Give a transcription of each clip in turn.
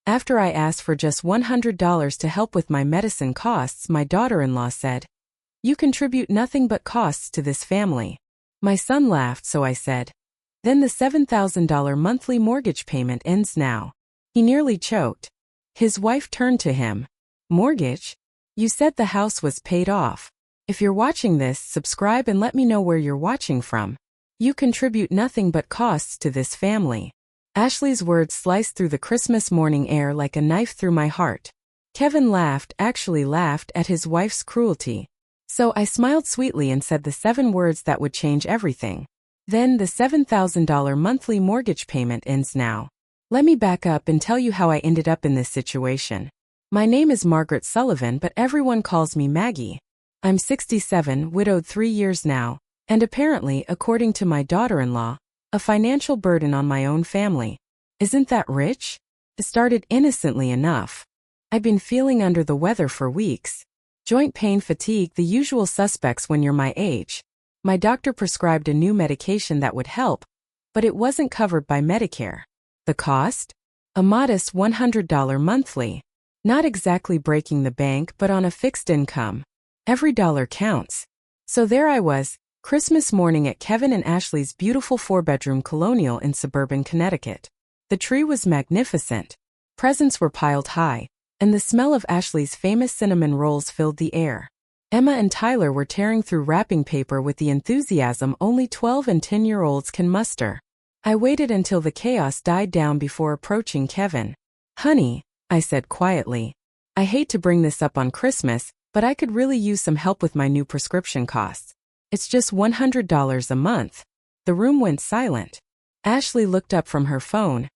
After I asked for just $100 to help with my medicine costs, my daughter-in-law said, "You contribute nothing but costs to this family." My son laughed, so I said, "Then the $7,000 monthly mortgage payment ends now." He nearly choked. His wife turned to him. "Mortgage? You said the house was paid off. If you're watching this, subscribe and let me know where you're watching from. You contribute nothing but costs to this family." Ashley's words sliced through the Christmas morning air like a knife through my heart. Kevin actually laughed at his wife's cruelty. So I smiled sweetly and said the 7 words that would change everything. "Then the $7,000 monthly mortgage payment ends now." Let me back up and tell you how I ended up in this situation. My name is Margaret Sullivan, but everyone calls me Maggie. I'm 67, widowed 3 years now, and apparently, according to my daughter-in-law, a financial burden on my own family. Isn't that rich? It started innocently enough. I've been feeling under the weather for weeks. Joint pain, fatigue, the usual suspects when you're my age. My doctor prescribed a new medication that would help, but it wasn't covered by Medicare. The cost? A modest $100 monthly. Not exactly breaking the bank, but on a fixed income. Every dollar counts. So there I was, Christmas morning at Kevin and Ashley's beautiful 4-bedroom colonial in suburban Connecticut. The tree was magnificent. Presents were piled high, and the smell of Ashley's famous cinnamon rolls filled the air. Emma and Tyler were tearing through wrapping paper with the enthusiasm only 12 and 10-year-olds can muster. I waited until the chaos died down before approaching Kevin. "Honey," I said quietly, "I hate to bring this up on Christmas, but I could really use some help with my new prescription costs. It's just $100 a month." The room went silent. Ashley looked up from her phone.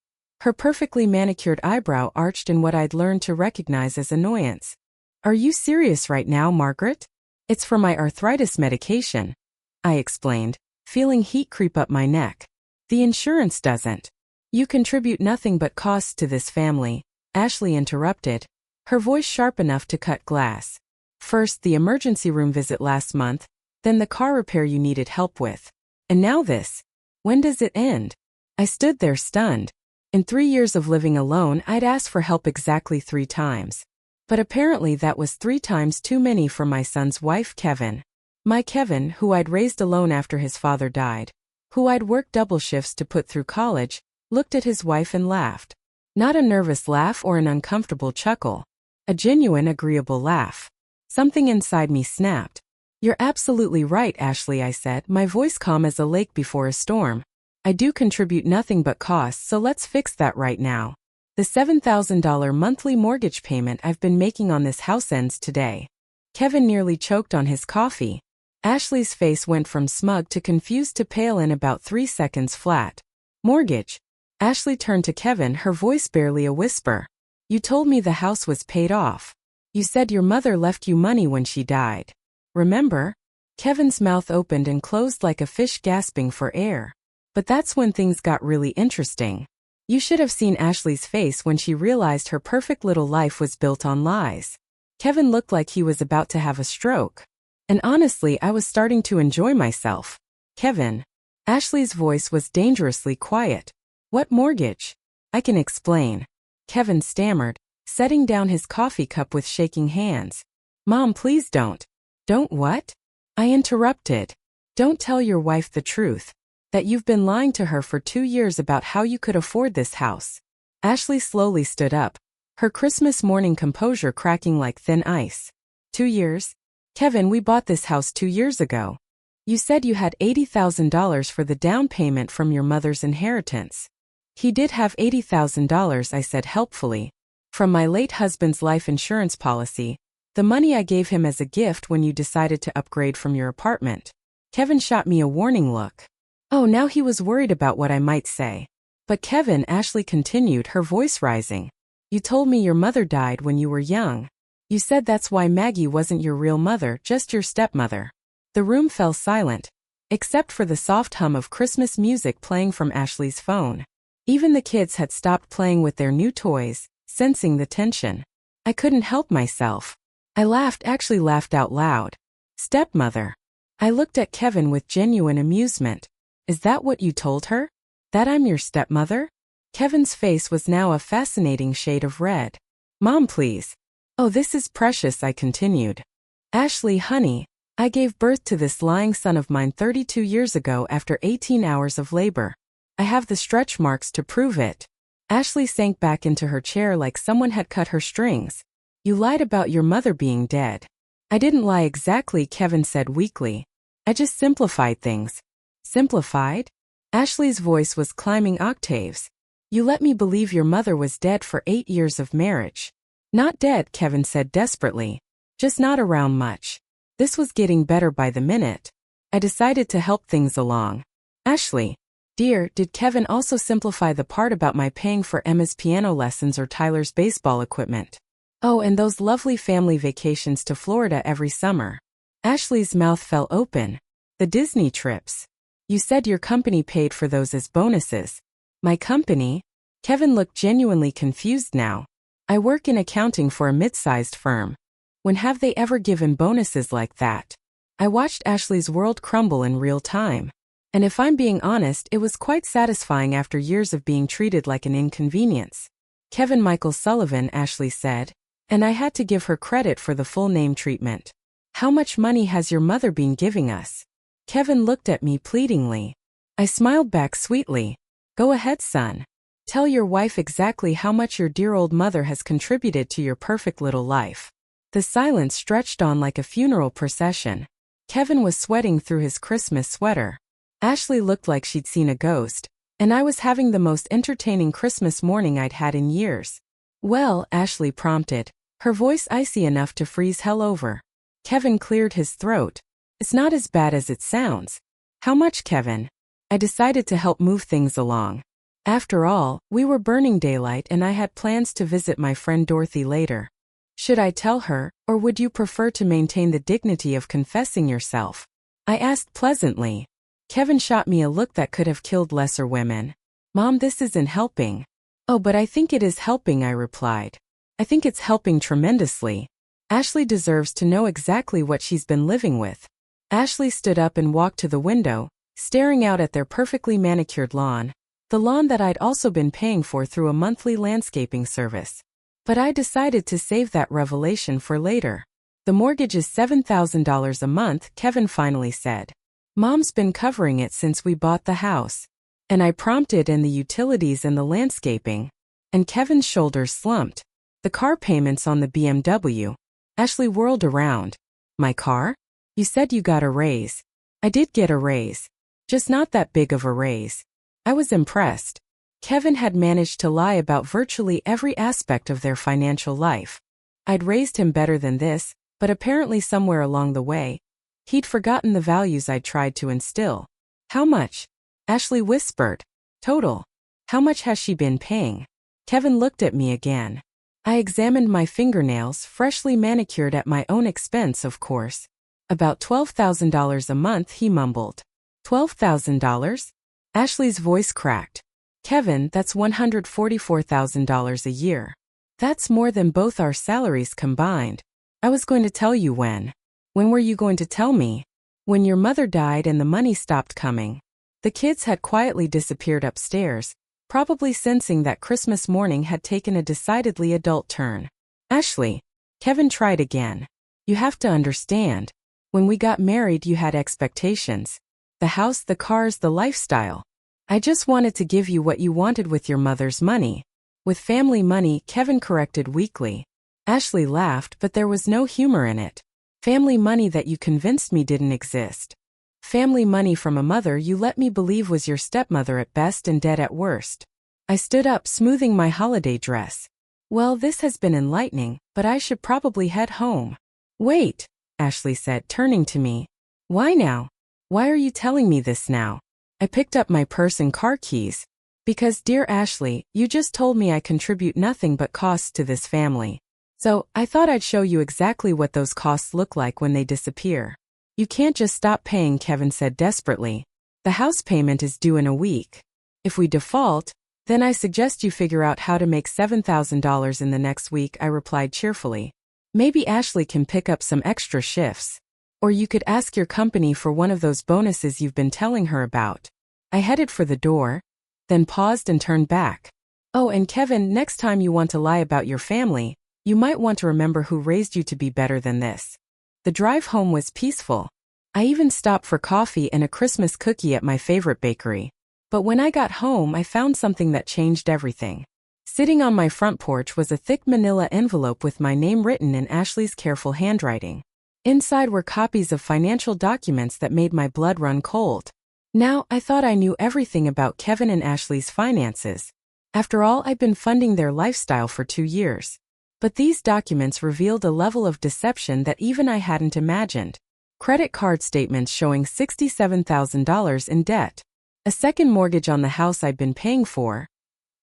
Her perfectly manicured eyebrow arched in what I'd learned to recognize as annoyance. "Are you serious right now, Margaret? It's for my arthritis medication," I explained, feeling heat creep up my neck. "The insurance doesn't." "You contribute nothing but costs to this family," Ashley interrupted, her voice sharp enough to cut glass. "First the emergency room visit last month, then the car repair you needed help with. And now this. When does it end?" I stood there stunned. In 3 years of living alone, I'd asked for help exactly 3 times. But apparently that was 3 times too many for my son's wife, Kevin. My Kevin, who I'd raised alone after his father died, who I'd worked double shifts to put through college, looked at his wife and laughed. Not a nervous laugh or an uncomfortable chuckle. A genuine, agreeable laugh. Something inside me snapped. "You're absolutely right, Ashley," I said, my voice calm as a lake before a storm. "I do contribute nothing but costs, so let's fix that right now. The $7,000 monthly mortgage payment I've been making on this house ends today." Kevin nearly choked on his coffee. Ashley's face went from smug to confused to pale in about 3 seconds flat. "Mortgage?" Ashley turned to Kevin, her voice barely a whisper. "You told me the house was paid off. You said your mother left you money when she died. Remember?" Kevin's mouth opened and closed like a fish gasping for air. But that's when things got really interesting. You should have seen Ashley's face when she realized her perfect little life was built on lies. Kevin looked like he was about to have a stroke. And honestly, I was starting to enjoy myself. "Kevin." Ashley's voice was dangerously quiet. "What mortgage?" "I can explain." Kevin stammered, setting down his coffee cup with shaking hands. "Mom, please don't." "Don't what?" I interrupted. "Don't tell your wife the truth. That you've been lying to her for 2 years about how you could afford this house." Ashley slowly stood up, her Christmas morning composure cracking like thin ice. 2 years? Kevin, we bought this house 2 years ago. You said you had $80,000 for the down payment from your mother's inheritance. He did have $80,000, I said helpfully. From my late husband's life insurance policy, the money I gave him as a gift when you decided to upgrade from your apartment. Kevin shot me a warning look. Oh, now he was worried about what I might say. "But Kevin," Ashley continued, her voice rising, "you told me your mother died when you were young. You said that's why Maggie wasn't your real mother, just your stepmother." The room fell silent, except for the soft hum of Christmas music playing from Ashley's phone. Even the kids had stopped playing with their new toys, sensing the tension. I couldn't help myself. I actually laughed out loud. "Stepmother." I looked at Kevin with genuine amusement. "Is that what you told her? That I'm your stepmother?" Kevin's face was now a fascinating shade of red. Mom, please. Oh, this is precious, I continued. Ashley, honey, I gave birth to this lying son of mine 32 years ago after 18 hours of labor. I have the stretch marks to prove it. Ashley sank back into her chair like someone had cut her strings. You lied about your mother being dead. I didn't lie exactly, Kevin said weakly. I just simplified things. Simplified? Ashley's voice was climbing octaves. You let me believe your mother was dead for 8 years of marriage. Not dead, Kevin said desperately. Just not around much. This was getting better by the minute. I decided to help things along. Ashley, dear, did Kevin also simplify the part about my paying for Emma's piano lessons or Tyler's baseball equipment? Oh, and those lovely family vacations to Florida every summer. Ashley's mouth fell open. The Disney trips. You said your company paid for those as bonuses. My company? Kevin looked genuinely confused now. I work in accounting for a mid-sized firm. When have they ever given bonuses like that? I watched Ashley's world crumble in real time. And if I'm being honest, it was quite satisfying after years of being treated like an inconvenience. Kevin Michael Sullivan, Ashley said. And I had to give her credit for the full name treatment. How much money has your mother been giving us? Kevin looked at me pleadingly. I smiled back sweetly. Go ahead, son. Tell your wife exactly how much your dear old mother has contributed to your perfect little life. The silence stretched on like a funeral procession. Kevin was sweating through his Christmas sweater. Ashley looked like she'd seen a ghost, and I was having the most entertaining Christmas morning I'd had in years. Well, Ashley prompted, her voice icy enough to freeze hell over. Kevin cleared his throat. It's not as bad as it sounds. How much, Kevin? I decided to help move things along. After all, we were burning daylight and I had plans to visit my friend Dorothy later. Should I tell her, or would you prefer to maintain the dignity of confessing yourself? I asked pleasantly. Kevin shot me a look that could have killed lesser women. Mom, this isn't helping. Oh, but I think it is helping, I replied. I think it's helping tremendously. Ashley deserves to know exactly what she's been living with. Ashley stood up and walked to the window, staring out at their perfectly manicured lawn, the lawn that I'd also been paying for through a monthly landscaping service. But I decided to save that revelation for later. The mortgage is $7,000 a month, Kevin finally said. Mom's been covering it since we bought the house. And I prompted, and the utilities and the landscaping. And Kevin's shoulders slumped. The car payments on the BMW. Ashley whirled around. My car? You said you got a raise. I did get a raise. Just not that big of a raise. I was impressed. Kevin had managed to lie about virtually every aspect of their financial life. I'd raised him better than this, but apparently somewhere along the way, he'd forgotten the values I'd tried to instill. How much? Ashley whispered. Total. How much has she been paying? Kevin looked at me again. I examined my fingernails, freshly manicured at my own expense, of course. About $12,000 a month, he mumbled. $12,000? Ashley's voice cracked. Kevin, that's $144,000 a year. That's more than both our salaries combined. I was going to tell you when. When were you going to tell me? When your mother died and the money stopped coming. The kids had quietly disappeared upstairs, probably sensing that Christmas morning had taken a decidedly adult turn. Ashley, Kevin tried again. You have to understand. When we got married, you had expectations. The house, the cars, the lifestyle. I just wanted to give you what you wanted with your mother's money. With family money, Kevin corrected weakly. Ashley laughed, but there was no humor in it. Family money that you convinced me didn't exist. Family money from a mother you let me believe was your stepmother at best and dead at worst. I stood up, smoothing my holiday dress. Well, this has been enlightening, but I should probably head home. Wait, Ashley said, turning to me. Why now? Why are you telling me this now? I picked up my purse and car keys. Because, dear Ashley, you just told me I contribute nothing but costs to this family. So, I thought I'd show you exactly what those costs look like when they disappear. You can't just stop paying, Kevin said desperately. The house payment is due in a week. If we default, then I suggest you figure out how to make $7,000 in the next week, I replied cheerfully. Maybe Ashley can pick up some extra shifts. Or you could ask your company for one of those bonuses you've been telling her about. I headed for the door, then paused and turned back. Oh, and Kevin, next time you want to lie about your family, you might want to remember who raised you to be better than this. The drive home was peaceful. I even stopped for coffee and a Christmas cookie at my favorite bakery. But when I got home, I found something that changed everything. Sitting on my front porch was a thick manila envelope with my name written in Ashley's careful handwriting. Inside were copies of financial documents that made my blood run cold. Now, I thought I knew everything about Kevin and Ashley's finances. After all, I'd been funding their lifestyle for 2 years. But these documents revealed a level of deception that even I hadn't imagined. Credit card statements showing $67,000 in debt. A second mortgage on the house I'd been paying for.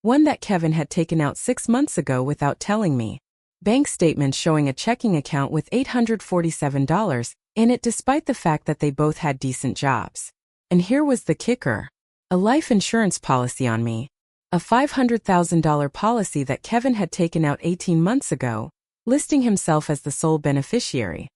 One that Kevin had taken out 6 months ago without telling me. Bank statements showing a checking account with $847 in it despite the fact that they both had decent jobs. And here was the kicker. A life insurance policy on me. A $500,000 policy that Kevin had taken out 18 months ago, listing himself as the sole beneficiary.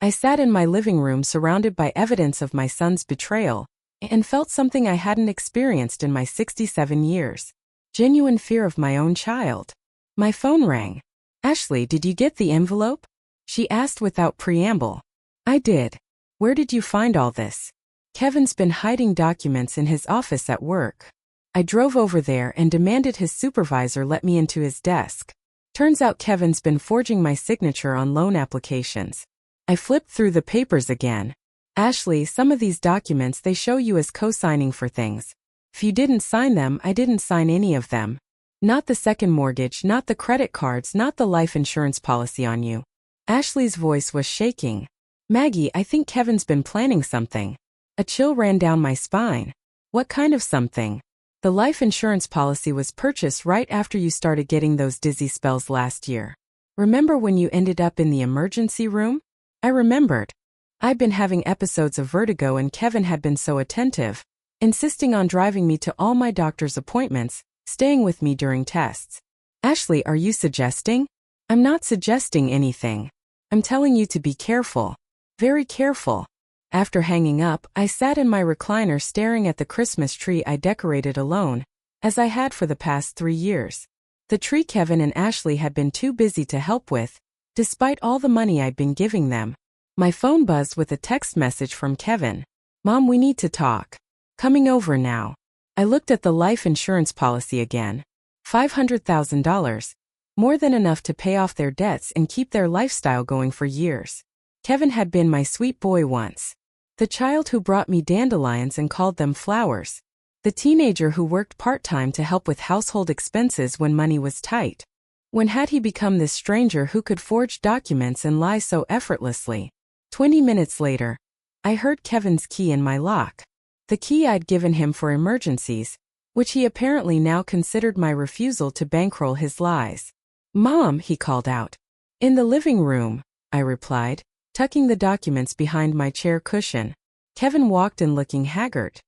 I sat in my living room surrounded by evidence of my son's betrayal, and felt something I hadn't experienced in my 67 years. Genuine fear of my own child. My phone rang. Ashley, did you get the envelope? She asked without preamble. I did. Where did you find all this? Kevin's been hiding documents in his office at work. I drove over there and demanded his supervisor let me into his desk. Turns out Kevin's been forging my signature on loan applications. I flipped through the papers again. Ashley, some of these documents they show you as co-signing for things. If you didn't sign them, I didn't sign any of them. Not the second mortgage, not the credit cards, not the life insurance policy on you. Ashley's voice was shaking. Maggie, I think Kevin's been planning something. A chill ran down my spine. What kind of something? The life insurance policy was purchased right after you started getting those dizzy spells last year. Remember when you ended up in the emergency room? I remembered. I'd been having episodes of vertigo and Kevin had been so attentive, insisting on driving me to all my doctor's appointments, staying with me during tests. Ashley, are you suggesting? I'm not suggesting anything. I'm telling you to be careful. Very careful. After hanging up, I sat in my recliner staring at the Christmas tree I decorated alone, as I had for the past 3 years. The tree Kevin and Ashley had been too busy to help with, despite all the money I'd been giving them. My phone buzzed with a text message from Kevin. Mom, we need to talk. Coming over now. I looked at the life insurance policy again. $500,000. More than enough to pay off their debts and keep their lifestyle going for years. Kevin had been my sweet boy once. The child who brought me dandelions and called them flowers. The teenager who worked part-time to help with household expenses when money was tight. When had he become this stranger who could forge documents and lie so effortlessly? 20 minutes later, I heard Kevin's key in my lock. The key I'd given him for emergencies, which he apparently now considered my refusal to bankroll his lies. Mom, he called out. In the living room, I replied, tucking the documents behind my chair cushion. Kevin walked in looking haggard.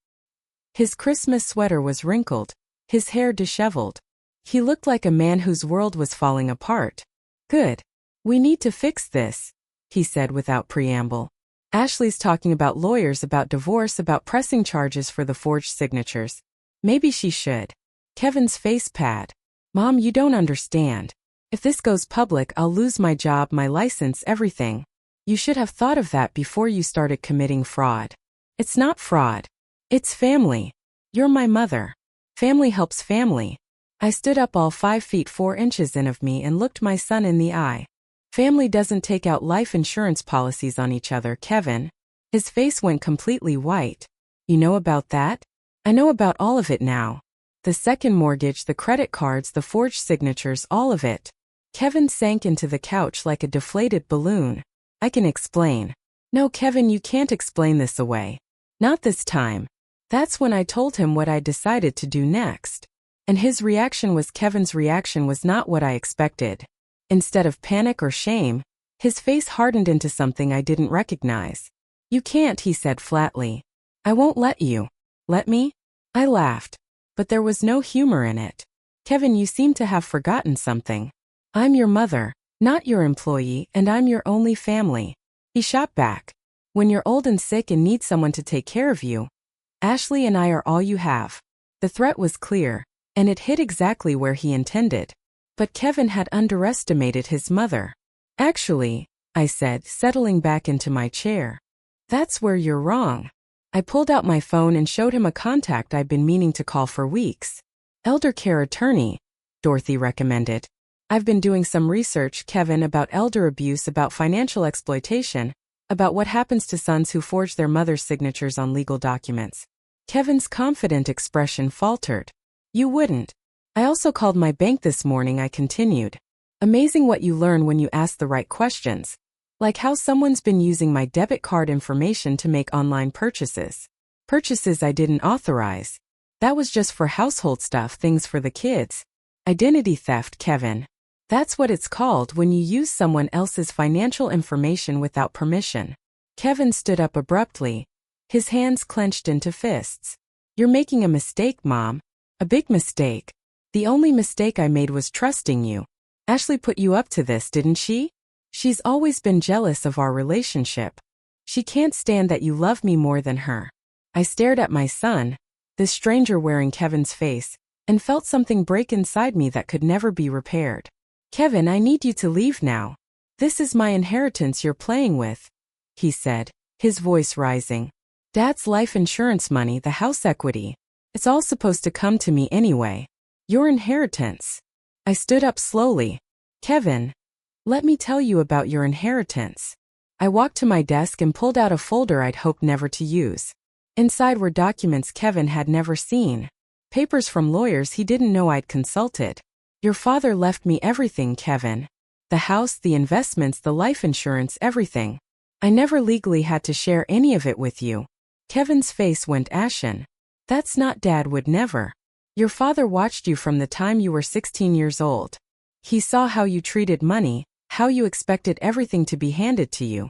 His Christmas sweater was wrinkled, his hair disheveled. He looked like a man whose world was falling apart. Good. We need to fix this, he said without preamble. Ashley's talking about lawyers, about divorce, about pressing charges for the forged signatures. Maybe she should. Kevin's face pad. Mom, you don't understand. If this goes public, I'll lose my job, my license, everything. You should have thought of that before you started committing fraud. It's not fraud. It's family. You're my mother. Family helps family. I stood up all 5 feet 4 inches in of me and looked my son in the eye. Family doesn't take out life insurance policies on each other, Kevin. His face went completely white. You know about that? I know about all of it now. The second mortgage, the credit cards, the forged signatures, all of it. Kevin sank into the couch like a deflated balloon. I can explain. No, Kevin, you can't explain this away. Not this time. That's when I told him what I decided to do next. And his reaction was Kevin's reaction was not what I expected. Instead of panic or shame, his face hardened into something I didn't recognize. You can't, he said flatly. I won't let you. Let me? I laughed. But there was no humor in it. Kevin, you seem to have forgotten something. I'm your mother, not your employee, and I'm your only family. He shot back. When you're old and sick and need someone to take care of you, Ashley and I are all you have. The threat was clear, and it hit exactly where he intended. But Kevin had underestimated his mother. Actually, I said, settling back into my chair. That's where you're wrong. I pulled out my phone and showed him a contact I'd been meaning to call for weeks. Elder care attorney, Dorothy recommended. I've been doing some research, Kevin, about elder abuse, about financial exploitation, about what happens to sons who forge their mother's signatures on legal documents. Kevin's confident expression faltered. You wouldn't. I also called my bank this morning, I continued. Amazing what you learn when you ask the right questions. Like how someone's been using my debit card information to make online purchases. Purchases I didn't authorize. That was just for household stuff, things for the kids. Identity theft, Kevin. That's what it's called when you use someone else's financial information without permission. Kevin stood up abruptly, his hands clenched into fists. You're making a mistake, Mom. A big mistake. The only mistake I made was trusting you. Ashley put you up to this, didn't she? She's always been jealous of our relationship. She can't stand that you love me more than her. I stared at my son, this stranger wearing Kevin's face, and felt something break inside me that could never be repaired. Kevin, I need you to leave now. This is my inheritance you're playing with, he said, his voice rising. Dad's life insurance money, the house equity. It's all supposed to come to me anyway. Your inheritance. I stood up slowly. Kevin, let me tell you about your inheritance. I walked to my desk and pulled out a folder I'd hoped never to use. Inside were documents Kevin had never seen. Papers from lawyers he didn't know I'd consulted. Your father left me everything, Kevin. The house, the investments, the life insurance, everything. I never legally had to share any of it with you. Kevin's face went ashen. That's not Dad, would never. Your father watched you from the time you were 16 years old. He saw how you treated money, how you expected everything to be handed to you.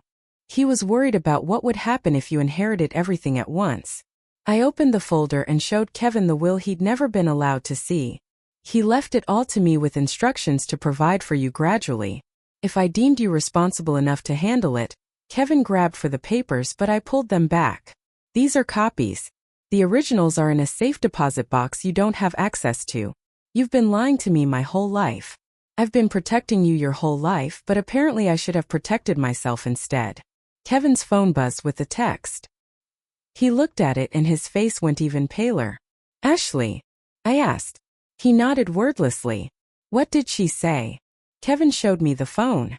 He was worried about what would happen if you inherited everything at once. I opened the folder and showed Kevin the will he'd never been allowed to see. He left it all to me with instructions to provide for you gradually. If I deemed you responsible enough to handle it, Kevin grabbed for the papers, but I pulled them back. These are copies. The originals are in a safe deposit box you don't have access to. You've been lying to me my whole life. I've been protecting you your whole life, but apparently I should have protected myself instead. Kevin's phone buzzed with a text. He looked at it and his face went even paler. Ashley? I asked. He nodded wordlessly. What did she say? Kevin showed me the phone.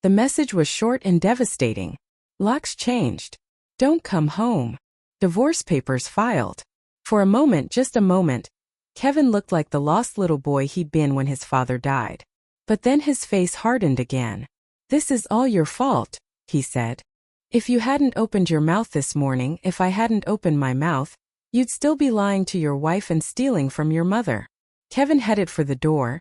The message was short and devastating. Locks changed. Don't come home. Divorce papers filed. For a moment, just a moment, Kevin looked like the lost little boy he'd been when his father died. But then his face hardened again. This is all your fault, he said. If you hadn't opened your mouth this morning, if I hadn't opened my mouth, you'd still be lying to your wife and stealing from your mother. Kevin headed for the door,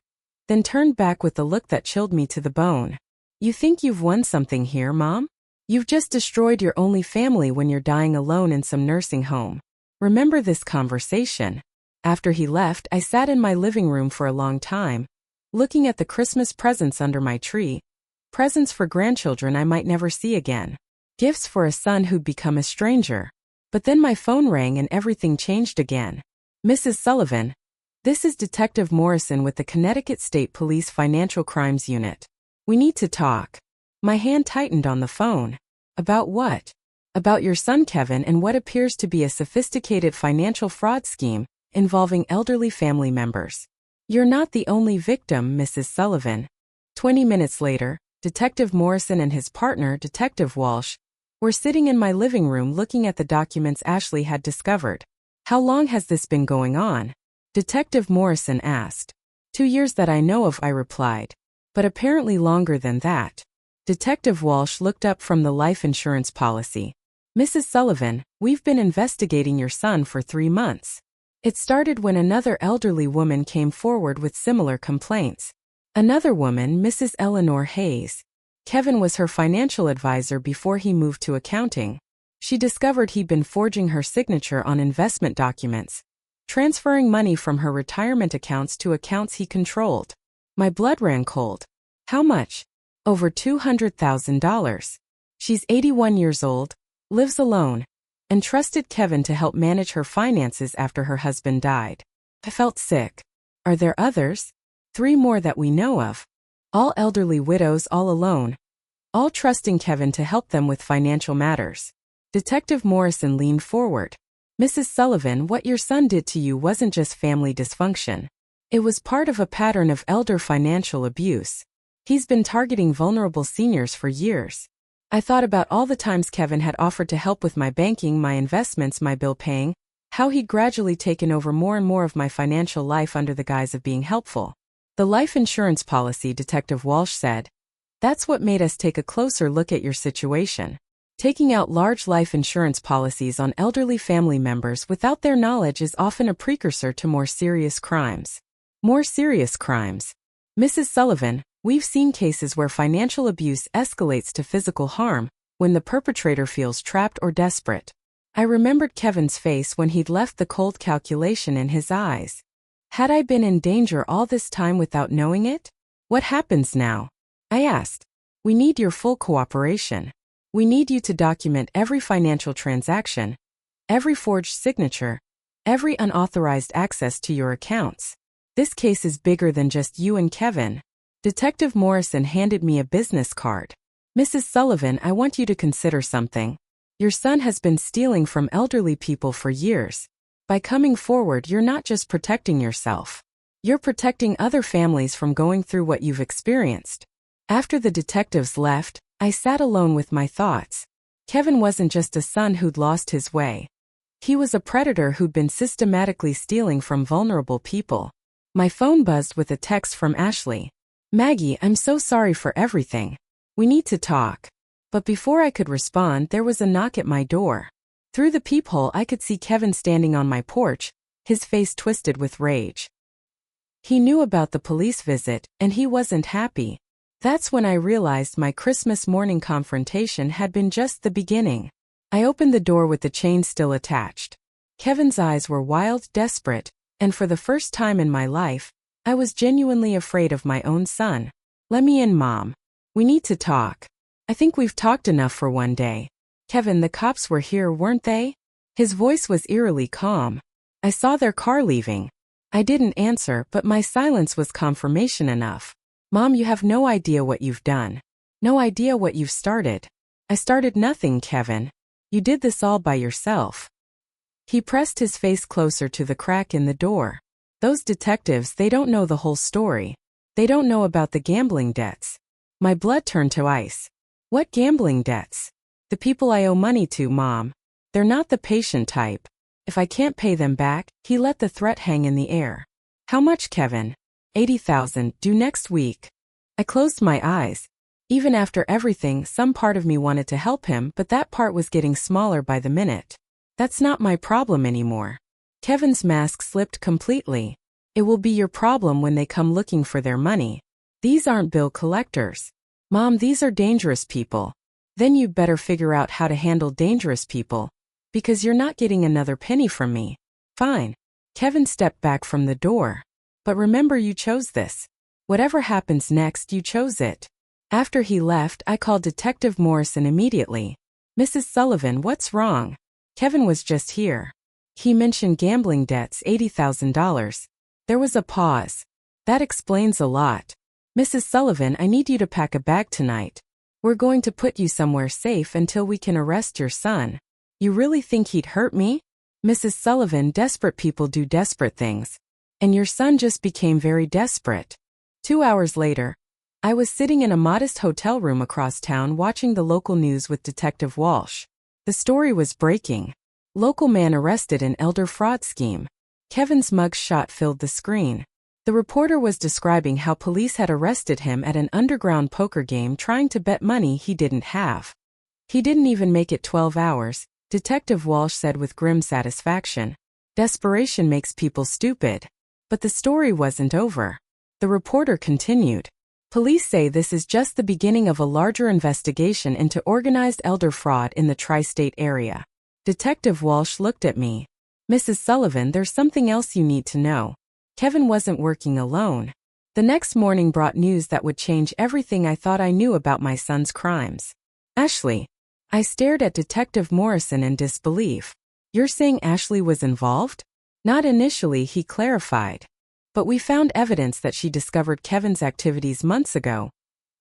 then turned back with a look that chilled me to the bone. You think you've won something here, Mom? You've just destroyed your only family when you're dying alone in some nursing home. Remember this conversation. After he left, I sat in my living room for a long time, looking at the Christmas presents under my tree, presents for grandchildren I might never see again, gifts for a son who'd become a stranger. But then my phone rang and everything changed again. Mrs. Sullivan, this is Detective Morrison with the Connecticut State Police Financial Crimes Unit. We need to talk. My hand tightened on the phone. About what? About your son Kevin and what appears to be a sophisticated financial fraud scheme involving elderly family members. You're not the only victim, Mrs. Sullivan. 20 minutes later, Detective Morrison and his partner, Detective Walsh, were sitting in my living room looking at the documents Ashley had discovered. How long has this been going on? Detective Morrison asked. 2 years that I know of, I replied. But apparently longer than that. Detective Walsh looked up from the life insurance policy. Mrs. Sullivan, we've been investigating your son for 3 months. It started when another elderly woman came forward with similar complaints. Another woman, Mrs. Eleanor Hayes. Kevin was her financial advisor before he moved to accounting. She discovered he'd been forging her signature on investment documents, transferring money from her retirement accounts to accounts he controlled. My blood ran cold. How much? Over $200,000. She's 81 years old, lives alone, and trusted Kevin to help manage her finances after her husband died. I felt sick. Are there others? 3 more that we know of. All elderly widows all alone. All trusting Kevin to help them with financial matters. Detective Morrison leaned forward. Mrs. Sullivan, what your son did to you wasn't just family dysfunction. It was part of a pattern of elder financial abuse. He's been targeting vulnerable seniors for years. I thought about all the times Kevin had offered to help with my banking, my investments, my bill paying, how he'd gradually taken over more and more of my financial life under the guise of being helpful. The life insurance policy, Detective Walsh said. That's what made us take a closer look at your situation. Taking out large life insurance policies on elderly family members without their knowledge is often a precursor to more serious crimes. More serious crimes. Mrs. Sullivan, we've seen cases where financial abuse escalates to physical harm when the perpetrator feels trapped or desperate. I remembered Kevin's face when he'd left, the cold calculation in his eyes. Had I been in danger all this time without knowing it? What happens now? I asked. We need your full cooperation. We need you to document every financial transaction, every forged signature, every unauthorized access to your accounts. This case is bigger than just you and Kevin. Detective Morrison handed me a business card. Mrs. Sullivan, I want you to consider something. Your son has been stealing from elderly people for years. By coming forward, you're not just protecting yourself. You're protecting other families from going through what you've experienced. After the detectives left, I sat alone with my thoughts. Kevin wasn't just a son who'd lost his way. He was a predator who'd been systematically stealing from vulnerable people. My phone buzzed with a text from Ashley. Maggie, I'm so sorry for everything. We need to talk. But before I could respond, there was a knock at my door. Through the peephole, I could see Kevin standing on my porch, his face twisted with rage. He knew about the police visit, and he wasn't happy. That's when I realized my Christmas morning confrontation had been just the beginning. I opened the door with the chain still attached. Kevin's eyes were wild, desperate, and for the first time in my life, I was genuinely afraid of my own son. Let me in, Mom. We need to talk. I think we've talked enough for one day. Kevin, the cops were here, weren't they? His voice was eerily calm. I saw their car leaving. I didn't answer, but my silence was confirmation enough. Mom, you have no idea what you've done. No idea what you've started. I started nothing, Kevin. You did this all by yourself. He pressed his face closer to the crack in the door. Those detectives, they don't know the whole story. They don't know about the gambling debts. My blood turned to ice. What gambling debts? The people I owe money to, Mom. They're not the patient type. If I can't pay them back, he let the threat hang in the air. How much, Kevin? 80,000, due next week. I closed my eyes. Even after everything, some part of me wanted to help him, but that part was getting smaller by the minute. That's not my problem anymore. Kevin's mask slipped completely. It will be your problem when they come looking for their money. These aren't bill collectors. Mom, these are dangerous people. Then you'd better figure out how to handle dangerous people. Because you're not getting another penny from me. Fine. Kevin stepped back from the door. But remember, you chose this. Whatever happens next, you chose it. After he left, I called Detective Morrison immediately. Mrs. Sullivan, what's wrong? Kevin was just here. He mentioned gambling debts, $80,000. There was a pause. That explains a lot. Mrs. Sullivan, I need you to pack a bag tonight. We're going to put you somewhere safe until we can arrest your son. You really think he'd hurt me? Mrs. Sullivan, desperate people do desperate things. And your son just became very desperate. 2 hours later, I was sitting in a modest hotel room across town watching the local news with Detective Walsh. The story was breaking. Local man arrested in elder fraud scheme. Kevin's mugshot filled the screen. The reporter was describing how police had arrested him at an underground poker game trying to bet money he didn't have. He didn't even make it 12 hours, Detective Walsh said with grim satisfaction. Desperation makes people stupid. But the story wasn't over. The reporter continued. Police say this is just the beginning of a larger investigation into organized elder fraud in the tri-state area. Detective Walsh looked at me. Mrs. Sullivan, there's something else you need to know. Kevin wasn't working alone. The next morning brought news that would change everything I thought I knew about my son's crimes. Ashley. I stared at Detective Morrison in disbelief. You're saying Ashley was involved? Not initially, he clarified. But we found evidence that she discovered Kevin's activities months ago.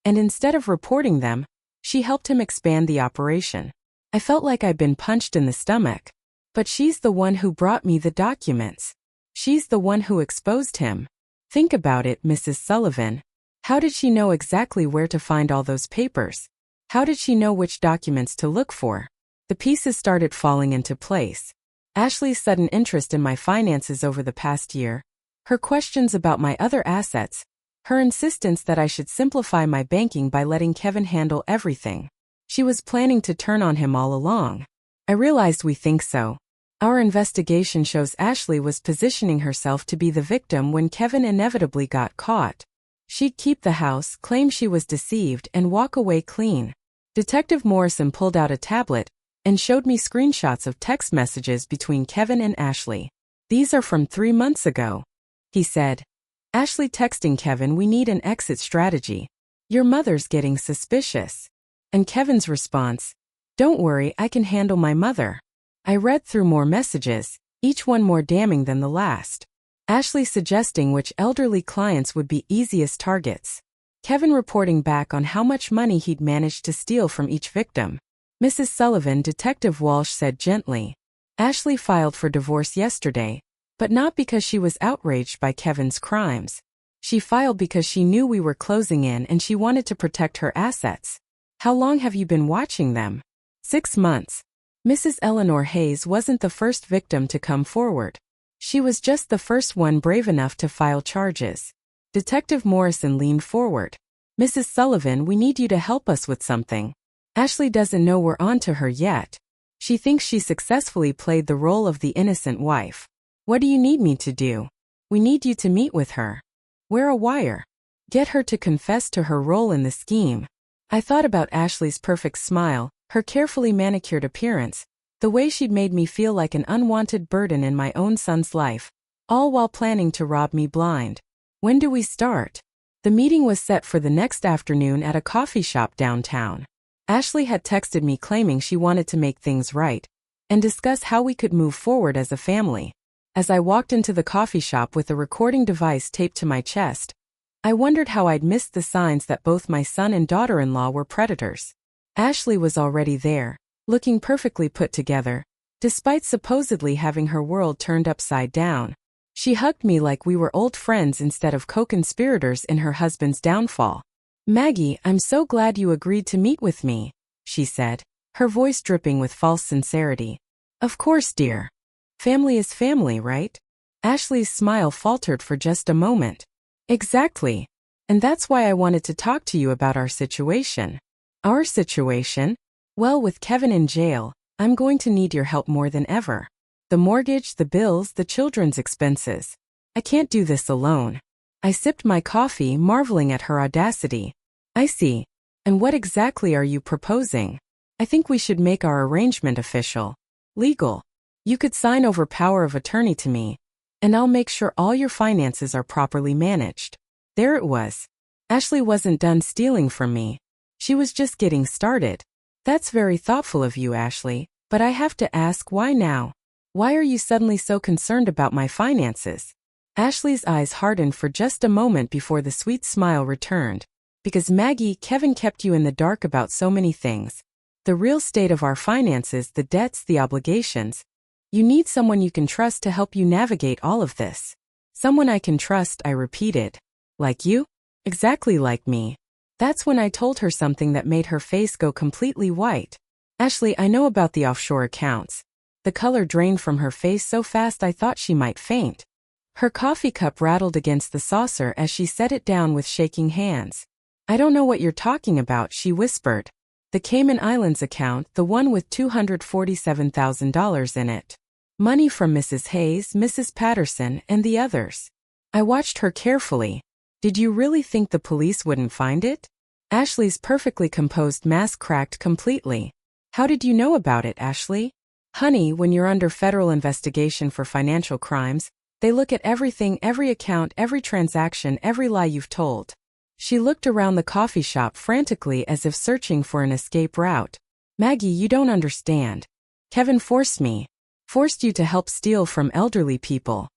And instead of reporting them, she helped him expand the operation. I felt like I'd been punched in the stomach. But she's the one who brought me the documents. She's the one who exposed him. Think about it, Mrs. Sullivan. How did she know exactly where to find all those papers? How did she know which documents to look for? The pieces started falling into place. Ashley's sudden interest in my finances over the past year, her questions about my other assets, her insistence that I should simplify my banking by letting Kevin handle everything. She was planning to turn on him all along. I realized we think so. Our investigation shows Ashley was positioning herself to be the victim when Kevin inevitably got caught. She'd keep the house, claim she was deceived, and walk away clean. Detective Morrison pulled out a tablet and showed me screenshots of text messages between Kevin and Ashley. These are from 3 months ago. He said, Ashley texting Kevin, "We need an exit strategy. Your mother's getting suspicious." And Kevin's response, "Don't worry, I can handle my mother." I read through more messages, each one more damning than the last. Ashley suggesting which elderly clients would be easiest targets. Kevin reporting back on how much money he'd managed to steal from each victim. Mrs. Sullivan, Detective Walsh said gently, Ashley filed for divorce yesterday, but not because she was outraged by Kevin's crimes. She filed because she knew we were closing in and she wanted to protect her assets. How long have you been watching them? 6 months. Mrs. Eleanor Hayes wasn't the first victim to come forward. She was just the first one brave enough to file charges. Detective Morrison leaned forward. Mrs. Sullivan, we need you to help us with something. Ashley doesn't know we're on to her yet. She thinks she successfully played the role of the innocent wife. What do you need me to do? We need you to meet with her. Wear a wire. Get her to confess to her role in the scheme. I thought about Ashley's perfect smile, her carefully manicured appearance, the way she'd made me feel like an unwanted burden in my own son's life, all while planning to rob me blind. When do we start? The meeting was set for the next afternoon at a coffee shop downtown. Ashley had texted me claiming she wanted to make things right and discuss how we could move forward as a family. As I walked into the coffee shop with a recording device taped to my chest, I wondered how I'd missed the signs that both my son and daughter-in-law were predators. Ashley was already there, looking perfectly put together, despite supposedly having her world turned upside down. She hugged me like we were old friends instead of co-conspirators in her husband's downfall. Maggie, I'm so glad you agreed to meet with me, she said, her voice dripping with false sincerity. Of course, dear. Family is family, right? Ashley's smile faltered for just a moment. Exactly. And that's why I wanted to talk to you about our situation. Our situation? Well, with Kevin in jail, I'm going to need your help more than ever. The mortgage, the bills, the children's expenses. I can't do this alone. I sipped my coffee, marveling at her audacity. I see. And what exactly are you proposing? I think we should make our arrangement official. Legal. You could sign over power of attorney to me, and I'll make sure all your finances are properly managed. There it was. Ashley wasn't done stealing from me. She was just getting started. That's very thoughtful of you, Ashley, but I have to ask, why now? Why are you suddenly so concerned about my finances? Ashley's eyes hardened for just a moment before the sweet smile returned. Because Maggie, Kevin kept you in the dark about so many things. The real state of our finances, the debts, the obligations. You need someone you can trust to help you navigate all of this. Someone I can trust, I repeated. Like you? Exactly like me. That's when I told her something that made her face go completely white. Ashley, I know about the offshore accounts. The color drained from her face so fast I thought she might faint. Her coffee cup rattled against the saucer as she set it down with shaking hands. I don't know what you're talking about, she whispered. The Cayman Islands account, the one with $247,000 in it. Money from Mrs. Hayes, Mrs. Patterson, and the others. I watched her carefully. Did you really think the police wouldn't find it? Ashley's perfectly composed mask cracked completely. How did you know about it, Ashley? Honey, when you're under federal investigation for financial crimes, they look at everything, every account, every transaction, every lie you've told. She looked around the coffee shop frantically as if searching for an escape route. Maggie, you don't understand. Kevin forced me. Forced you to help steal from elderly people.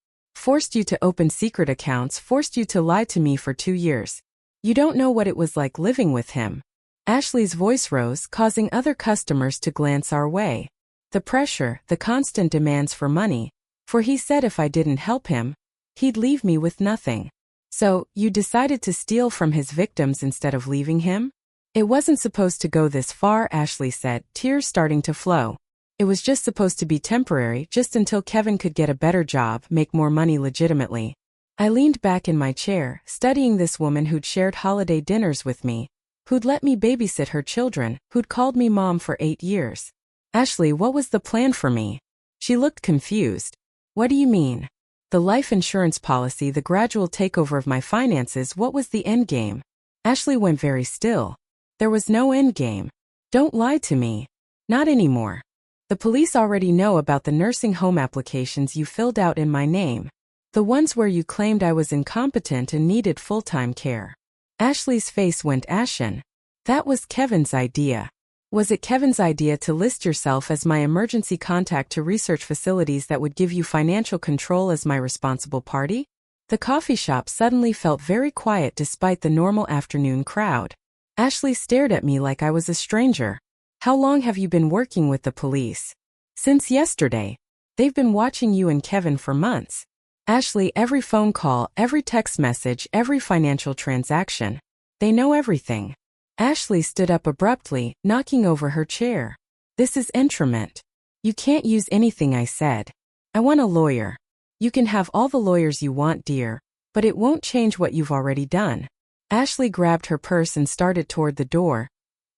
Forced you to open secret accounts, forced you to lie to me for 2 years. You don't know what it was like living with him. Ashley's voice rose, causing other customers to glance our way. The pressure, the constant demands for money, for he said if I didn't help him, he'd leave me with nothing. So, you decided to steal from his victims instead of leaving him? It wasn't supposed to go this far, Ashley said, tears starting to flow. It was just supposed to be temporary, just until Kevin could get a better job, make more money legitimately. I leaned back in my chair, studying this woman who'd shared holiday dinners with me, who'd let me babysit her children, who'd called me mom for 8 years. Ashley, what was the plan for me? She looked confused. What do you mean? The life insurance policy, the gradual takeover of my finances, what was the end game? Ashley went very still. There was no end game. Don't lie to me. Not anymore. The police already know about the nursing home applications you filled out in my name. The ones where you claimed I was incompetent and needed full-time care. Ashley's face went ashen. That was Kevin's idea. Was it Kevin's idea to list yourself as my emergency contact to research facilities that would give you financial control as my responsible party? The coffee shop suddenly felt very quiet despite the normal afternoon crowd. Ashley stared at me like I was a stranger. How long have you been working with the police? Since yesterday. They've been watching you and Kevin for months. Ashley, every phone call, every text message, every financial transaction. They know everything. Ashley stood up abruptly, knocking over her chair. This is entrapment. You can't use anything I said. I want a lawyer. You can have all the lawyers you want, dear, but it won't change what you've already done. Ashley grabbed her purse and started toward the door,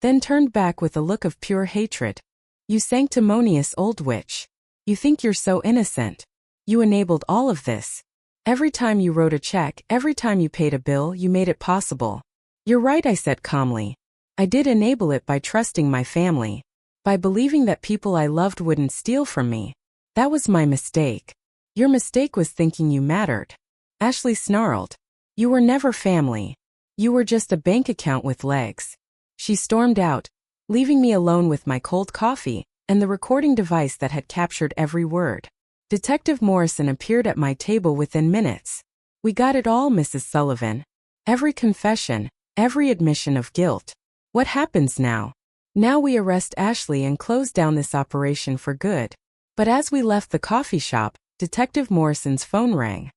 then turned back with a look of pure hatred. You sanctimonious old witch. You think you're so innocent. You enabled all of this. Every time you wrote a check, every time you paid a bill, you made it possible. You're right, I said calmly. I did enable it by trusting my family, by believing that people I loved wouldn't steal from me. That was my mistake. Your mistake was thinking you mattered. Ashley snarled. You were never family. You were just a bank account with legs. She stormed out, leaving me alone with my cold coffee and the recording device that had captured every word. Detective Morrison appeared at my table within minutes. We got it all, Mrs. Sullivan. Every confession, every admission of guilt. What happens now? Now we arrest Ashley and close down this operation for good. But as we left the coffee shop, Detective Morrison's phone rang.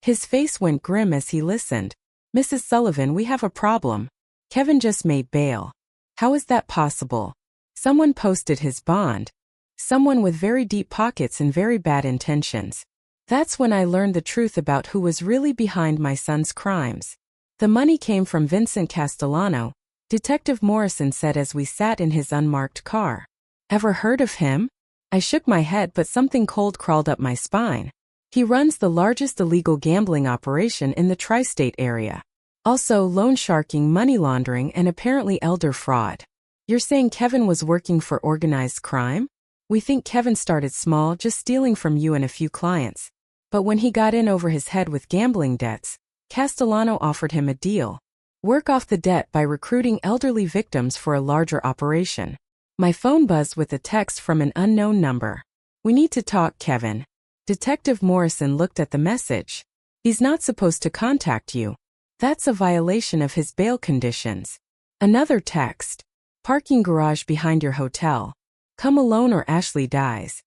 His face went grim as he listened. Mrs. Sullivan, we have a problem. Kevin just made bail. How is that possible? Someone posted his bond. Someone with very deep pockets and very bad intentions. That's when I learned the truth about who was really behind my son's crimes. The money came from Vincent Castellano, Detective Morrison said as we sat in his unmarked car. Ever heard of him? I shook my head, but something cold crawled up my spine. He runs the largest illegal gambling operation in the tri-state area. Also loan sharking, money laundering, and apparently elder fraud. You're saying Kevin was working for organized crime? We think Kevin started small, just stealing from you and a few clients. But when he got in over his head with gambling debts, Castellano offered him a deal. Work off the debt by recruiting elderly victims for a larger operation. My phone buzzed with a text from an unknown number. We need to talk, Kevin. Detective Morrison looked at the message. He's not supposed to contact you. That's a violation of his bail conditions. Another text. Parking garage behind your hotel. Come alone or Ashley dies.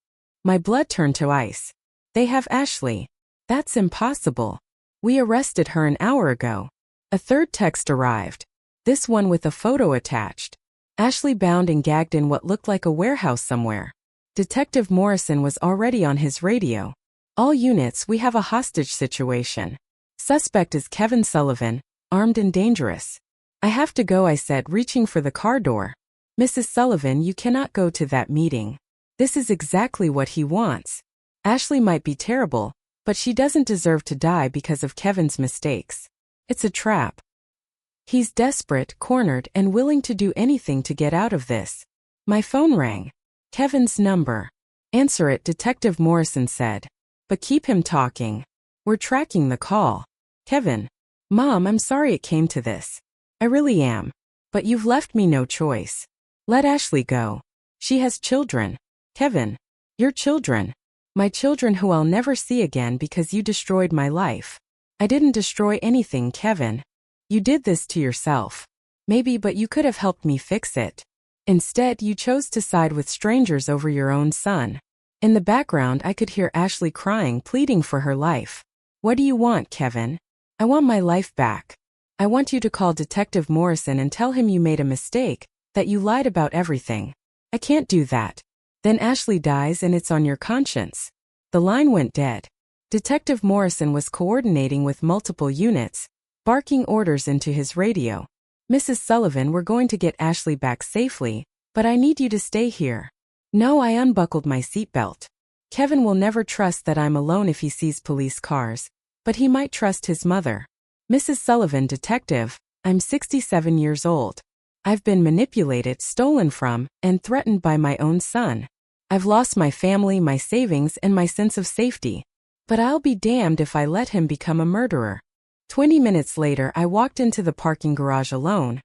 My blood turned to ice. They have Ashley. That's impossible. We arrested her an hour ago. A third text arrived. This one with a photo attached. Ashley bound and gagged in what looked like a warehouse somewhere. Detective Morrison was already on his radio. All units, we have a hostage situation. Suspect is Kevin Sullivan, armed and dangerous. I have to go, I said, reaching for the car door. Mrs. Sullivan, you cannot go to that meeting. This is exactly what he wants. Ashley might be terrible, but she doesn't deserve to die because of Kevin's mistakes. It's a trap. He's desperate, cornered, and willing to do anything to get out of this. My phone rang. Kevin's number. Answer it, Detective Morrison said. But keep him talking. We're tracking the call. Kevin. Mom, I'm sorry it came to this. I really am. But you've left me no choice. Let Ashley go. She has children. Kevin. Your children. My children who I'll never see again because you destroyed my life. I didn't destroy anything, Kevin. You did this to yourself. Maybe, but you could have helped me fix it. Instead, you chose to side with strangers over your own son. In the background, I could hear Ashley crying, pleading for her life. What do you want, Kevin? I want my life back. I want you to call Detective Morrison and tell him you made a mistake, that you lied about everything. I can't do that. Then Ashley dies and it's on your conscience. The line went dead. Detective Morrison was coordinating with multiple units, barking orders into his radio. Mrs. Sullivan, we're going to get Ashley back safely, but I need you to stay here. No, I unbuckled my seatbelt. Kevin will never trust that I'm alone if he sees police cars, but he might trust his mother. Mrs. Sullivan, detective, I'm 67 years old. I've been manipulated, stolen from, and threatened by my own son. I've lost my family, my savings, and my sense of safety. But I'll be damned if I let him become a murderer. 20 minutes later, I walked into the parking garage alone.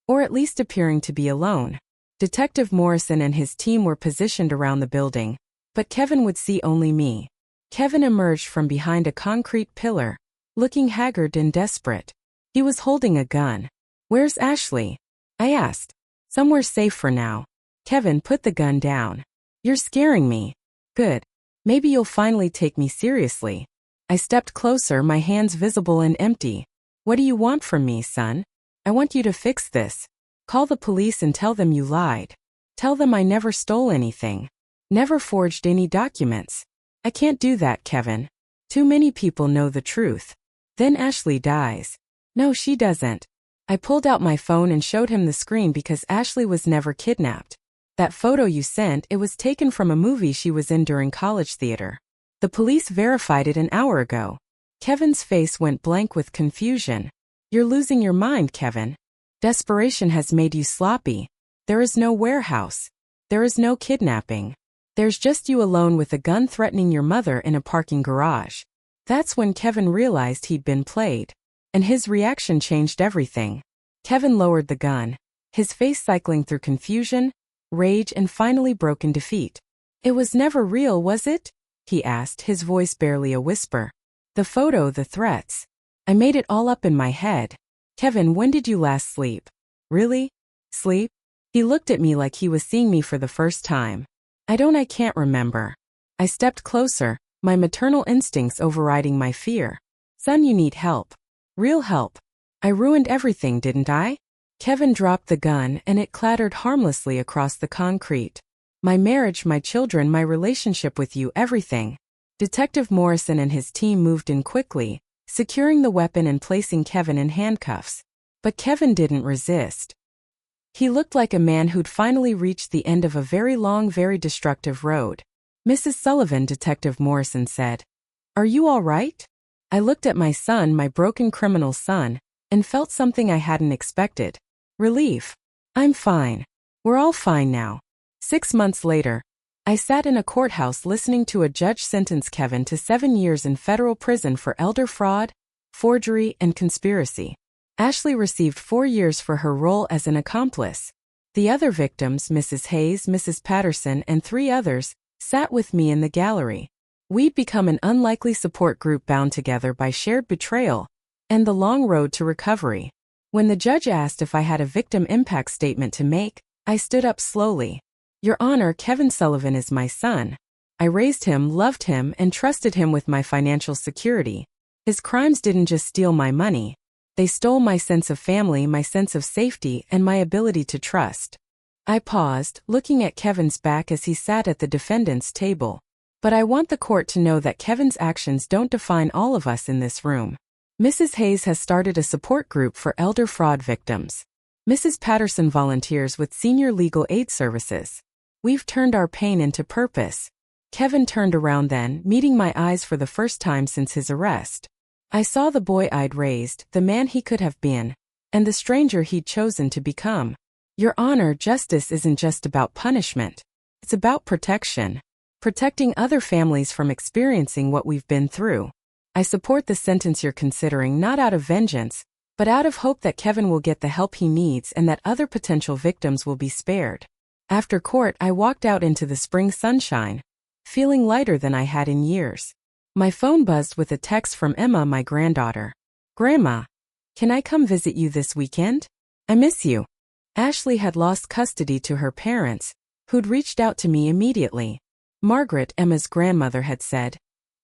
Or at least appearing to be alone. Detective Morrison and his team were positioned around the building, but Kevin would see only me. Kevin emerged from behind a concrete pillar, looking haggard and desperate. He was holding a gun. Where's Ashley? I asked. Somewhere safe for now. Kevin put the gun down. You're scaring me. Good. Maybe you'll finally take me seriously. I stepped closer, my hands visible and empty. What do you want from me, son? I want you to fix this. Call the police and tell them you lied. Tell them I never stole anything. Never forged any documents. I can't do that, Kevin. Too many people know the truth. Then Ashley dies. No, she doesn't. I pulled out my phone and showed him the screen because Ashley was never kidnapped. That photo you sent, it was taken from a movie she was in during college theater. The police verified it an hour ago. Kevin's face went blank with confusion. You're losing your mind, Kevin. Desperation has made you sloppy. There is no warehouse. There is no kidnapping. There's just you alone with a gun threatening your mother in a parking garage. That's when Kevin realized he'd been played. And his reaction changed everything. Kevin lowered the gun, his face cycling through confusion, rage, and finally broken defeat. It was never real, was it? He asked, his voice barely a whisper. The photo, the threats. I made it all up in my head. Kevin, when did you last sleep? Really? Sleep? He looked at me like he was seeing me for the first time. I can't remember. I stepped closer, my maternal instincts overriding my fear. Son, you need help. Real help. I ruined everything, didn't I? Kevin dropped the gun and it clattered harmlessly across the concrete. My marriage, my children, my relationship with you, everything. Detective Morrison and his team moved in quickly, securing the weapon and placing Kevin in handcuffs. But Kevin didn't resist. He looked like a man who'd finally reached the end of a very long, very destructive road. Mrs. Sullivan, Detective Morrison said. Are you all right? I looked at my son, my broken criminal son, and felt something I hadn't expected. Relief. I'm fine. We're all fine now. 6 months later, I sat in a courthouse listening to a judge sentence Kevin to 7 years in federal prison for elder fraud, forgery, and conspiracy. Ashley received 4 years for her role as an accomplice. The other victims, Mrs. Hayes, Mrs. Patterson, and 3 others, sat with me in the gallery. We'd become an unlikely support group bound together by shared betrayal and the long road to recovery. When the judge asked if I had a victim impact statement to make, I stood up slowly. Your Honor, Kevin Sullivan is my son. I raised him, loved him, and trusted him with my financial security. His crimes didn't just steal my money. They stole my sense of family, my sense of safety, and my ability to trust. I paused, looking at Kevin's back as he sat at the defendant's table. But I want the court to know that Kevin's actions don't define all of us in this room. Mrs. Hayes has started a support group for elder fraud victims. Mrs. Patterson volunteers with senior legal aid services. We've turned our pain into purpose. Kevin turned around then, meeting my eyes for the first time since his arrest. I saw the boy I'd raised, the man he could have been, and the stranger he'd chosen to become. Your Honor, justice isn't just about punishment. It's about protection. Protecting other families from experiencing what we've been through. I support the sentence you're considering not out of vengeance, but out of hope that Kevin will get the help he needs and that other potential victims will be spared. After court, I walked out into the spring sunshine. feeling lighter than I had in years. My phone buzzed with a text from Emma, my granddaughter. "Grandma, can I come visit you this weekend? I miss you." Ashley had lost custody to her parents, who'd reached out to me immediately. Margaret, Emma's grandmother, had said,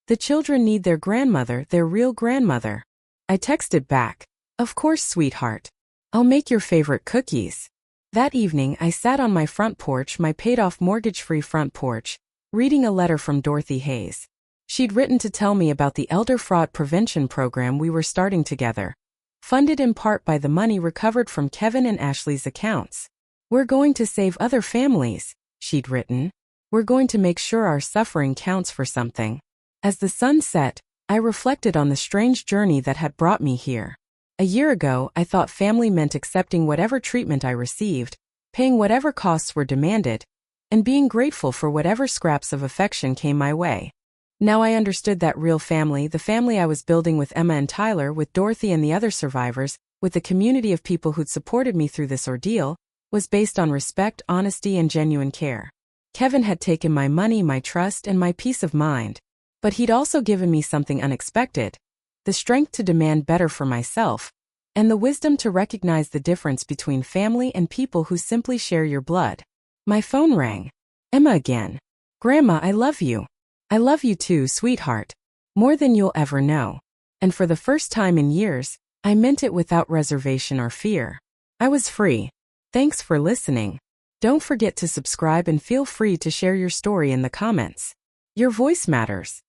"The children need their grandmother, their real grandmother." I texted back, "Of course, sweetheart. I'll make your favorite cookies." That evening, I sat on my front porch, my paid-off mortgage-free front porch, reading a letter from Dorothy Hayes. She'd written to tell me about the elder fraud prevention program we were starting together, funded in part by the money recovered from Kevin and Ashley's accounts. "We're going to save other families," she'd written. "We're going to make sure our suffering counts for something." As the sun set, I reflected on the strange journey that had brought me here. A year ago, I thought family meant accepting whatever treatment I received, paying whatever costs were demanded, and being grateful for whatever scraps of affection came my way. Now I understood that real family, the family I was building with Emma and Tyler, with Dorothy and the other survivors, with the community of people who'd supported me through this ordeal, was based on respect, honesty, and genuine care. Kevin had taken my money, my trust, and my peace of mind. But he'd also given me something unexpected: the strength to demand better for myself, and the wisdom to recognize the difference between family and people who simply share your blood. My phone rang. Emma again. "Grandma, I love you. I love you too, sweetheart. More than you'll ever know." And for the first time in years, I meant it without reservation or fear. I was free. Thanks for listening. Don't forget to subscribe and feel free to share your story in the comments. Your voice matters.